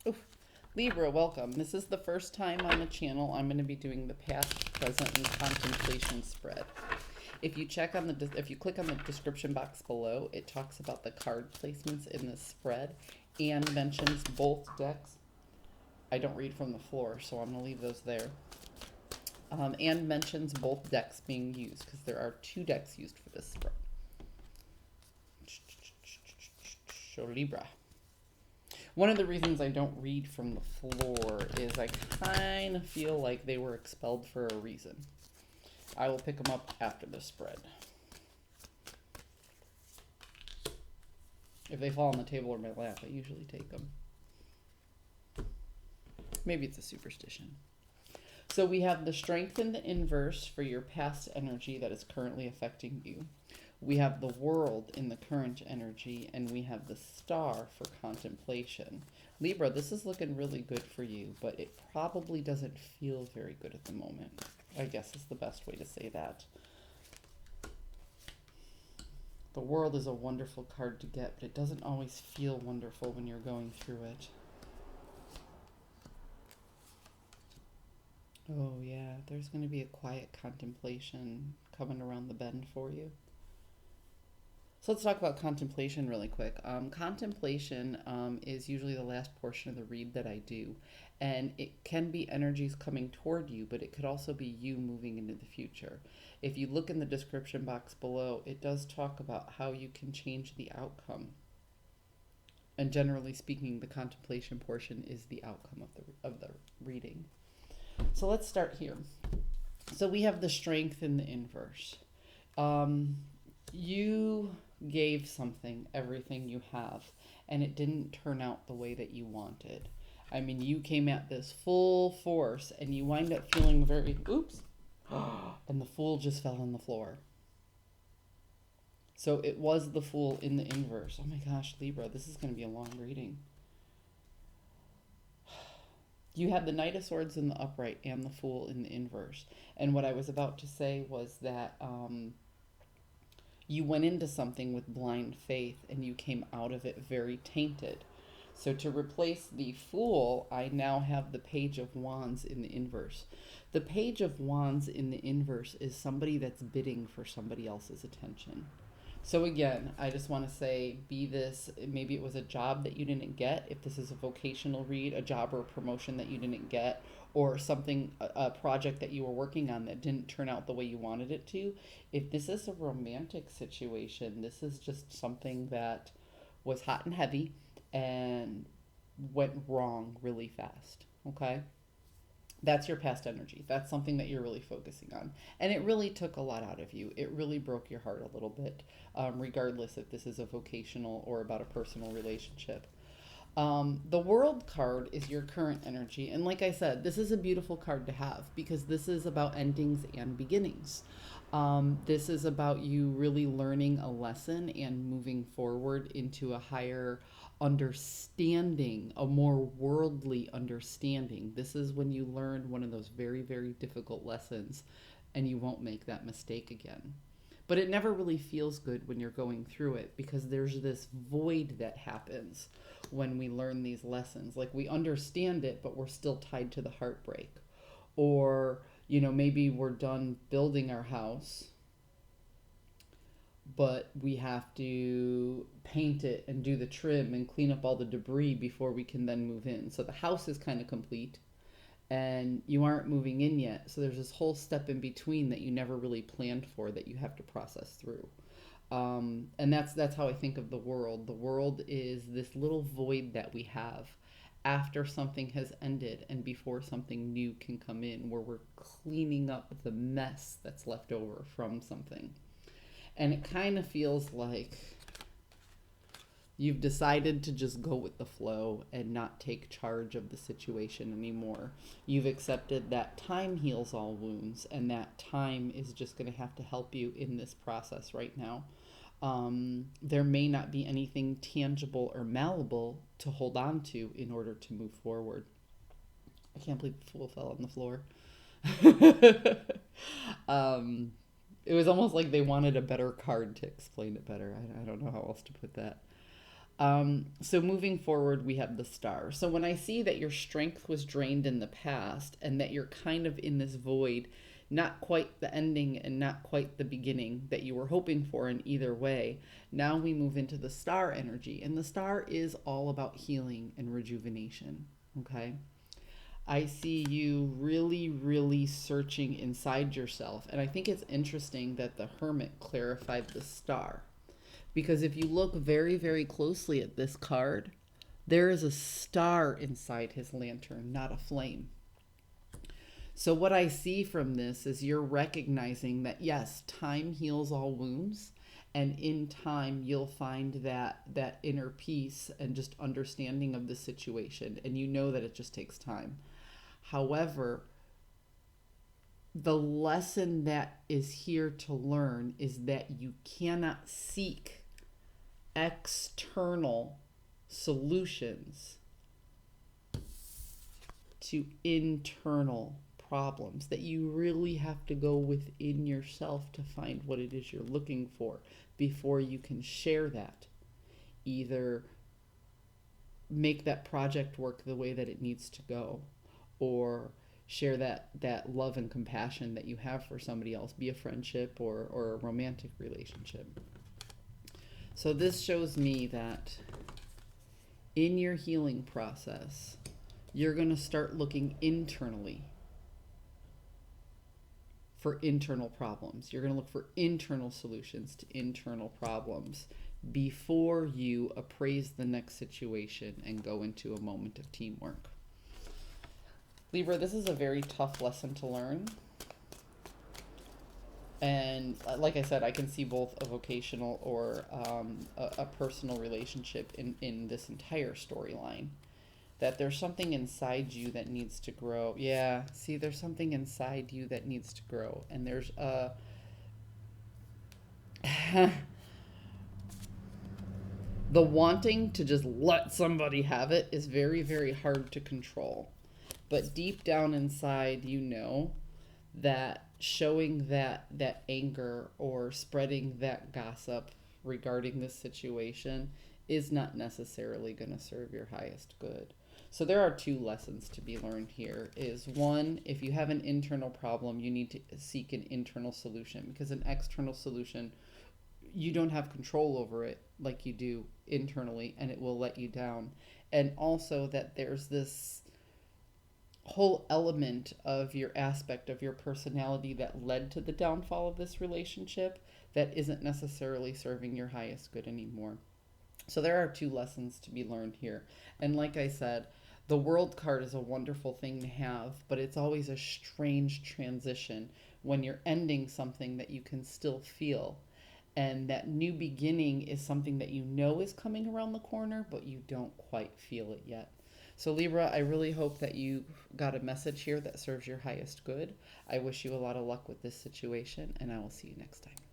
Oof. Libra, welcome. This is the first time on the channel I'm going to be doing the past, present, and contemplation spread. If you click on the description box below, it talks about the card placements in this spread and mentions both decks. I don't read from the floor, so I'm going to leave those there. And mentions both decks being used because there are two decks used for this spread. So Libra. One of the reasons I don't read from the floor is I kind of feel like they were expelled for a reason. I will pick them up after the spread. If they fall on the table or my lap, I usually take them. Maybe it's a superstition. So we have the strength in the inverse for your past energy that is currently affecting you. We have the world in the current energy, and we have the star for contemplation. Libra, this is looking really good for you, but it probably doesn't feel very good at the moment. I guess is the best way to say that. The world is a wonderful card to get, but it doesn't always feel wonderful when you're going through it. Oh yeah, there's going to be a quiet contemplation coming around the bend for you. So let's talk about contemplation really quick. Contemplation is usually the last portion of the read that I do. And it can be energies coming toward you, but it could also be you moving into the future. If you look in the description box below, it does talk about how you can change the outcome. And generally speaking, the contemplation portion is the outcome of the reading. So let's start here. So we have the strength in the inverse. You gave something everything you have, and it didn't turn out the way that you wanted. I mean, you came at this full force, and you wind up feeling very, oops, and the Fool just fell on the floor. So it was the Fool in the inverse. Oh my gosh, Libra, this is going to be a long reading. You had the Knight of Swords in the upright and the Fool in the inverse. And what I was about to say was that you went into something with blind faith and you came out of it very tainted. So to replace the Fool, I now have the Page of Wands in the inverse. The Page of Wands in the inverse is somebody that's bidding for somebody else's attention. So again, I just want to say, maybe it was a job that you didn't get, if this is a vocational read, a job or a promotion that you didn't get, or something, a project that you were working on that didn't turn out the way you wanted it to. If this is a romantic situation, this is just something that was hot and heavy and went wrong really fast, okay? That's your past energy. That's something that you're really focusing on. And it really took a lot out of you. It really broke your heart a little bit, regardless if this is a vocational or about a personal relationship. The World card is your current energy. And like I said, this is a beautiful card to have because this is about endings and beginnings. This is about you really learning a lesson and moving forward into a higher understanding, a more worldly understanding. This is when you learn one of those very, very difficult lessons and you won't make that mistake again. But it never really feels good when you're going through it because there's this void that happens when we learn these lessons. Like we understand it, but we're still tied to the heartbreak. Or, maybe we're done building our house, but we have to paint it and do the trim and clean up all the debris before we can then move in. So the house is kind of complete and you aren't moving in yet. So there's this whole step in between that you never really planned for that you have to process through. And that's how I think of the world. The world is this little void that we have after something has ended and before something new can come in, where we're cleaning up the mess that's left over from something. And it kind of feels like you've decided to just go with the flow and not take charge of the situation anymore. You've accepted that time heals all wounds, and that time is just going to have to help you in this process right now. There may not be anything tangible or malleable to hold on to in order to move forward. I can't believe the Fool fell on the floor. It was almost like they wanted a better card to explain it better. I don't know how else to put that. So moving forward, we have the star. So when I see that your strength was drained in the past and that you're kind of in this void, not quite the ending and not quite the beginning that you were hoping for in either way, now we move into the star energy. And the star is all about healing and rejuvenation. Okay. I see you really, really searching inside yourself. And I think it's interesting that the hermit clarified the star. Because if you look very, very closely at this card, there is a star inside his lantern, not a flame. So, what I see from this is you're recognizing that yes, time heals all wounds. And in time, you'll find that inner peace and just understanding of the situation. And you know that it just takes time. However, the lesson that is here to learn is that you cannot seek external solutions to internal problems, that you really have to go within yourself to find what it is you're looking for before you can share that. Either make that project work the way that it needs to go, or share that love and compassion that you have for somebody else, be a friendship or a romantic relationship. So this shows me that in your healing process, you're going to start looking internally for internal problems. You're going to look for internal solutions to internal problems before you appraise the next situation and go into a moment of teamwork. Libra, this is a very tough lesson to learn. And like I said, I can see both a vocational or a personal relationship in this entire storyline. That there's something inside you that needs to grow. Yeah, see, there's something inside you that needs to grow. And there's a... the wanting to just let somebody have it is very, very hard to control. But deep down inside, you know that showing that anger or spreading that gossip regarding this situation is not necessarily going to serve your highest good. So there are two lessons to be learned here. Is one, if you have an internal problem, you need to seek an internal solution, because an external solution, you don't have control over it like you do internally, and it will let you down. And also that there's this whole element of your aspect of your personality that led to the downfall of this relationship that isn't necessarily serving your highest good anymore. So there are two lessons to be learned here. And like I said, the World card is a wonderful thing to have, but it's always a strange transition when you're ending something that you can still feel. And that new beginning is something that you know is coming around the corner, but you don't quite feel it yet. So Libra, I really hope that you got a message here that serves your highest good. I wish you a lot of luck with this situation, and I will see you next time.